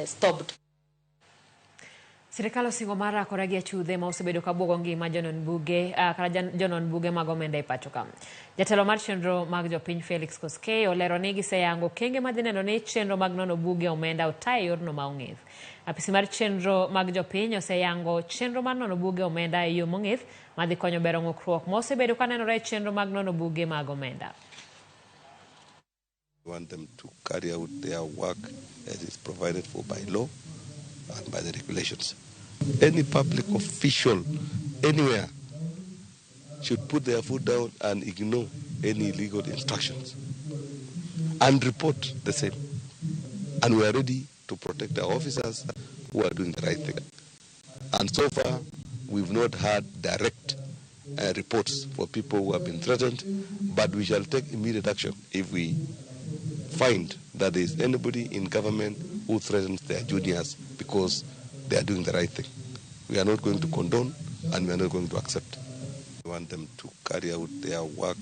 stopped. Sirikal osingo mara koragi achudhe ma osebedo ka buogo ngima jonon buge jonon buge mag omenda e pacho ka. Jatelo mar chenro mag jopiny Felix Koskei olero ni giseyango kenge madhi neno ni chenro mag nono buge omenda otae yorno ma ong'ith. Apisi mar chenro mag jopiny oseyango chenro mar nono buge omenda e yo mong'ith madhi konyo bero ng'ukruok ma osebedo ka nenore e chenro mag nono buge mag omenda. We want them to carry out their work as is provided for by law and by the regulations. Any public official anywhere should put their foot down and ignore any illegal instructions and report the same. And we are ready to protect our officers who are doing the right thing. And so far, we've not had direct reports for people who have been threatened, but we shall take immediate action if we find that there is anybody in government who threatens their juniors because they are doing the right thing. We are not going to condone and we are not going to accept. We want them to carry out their work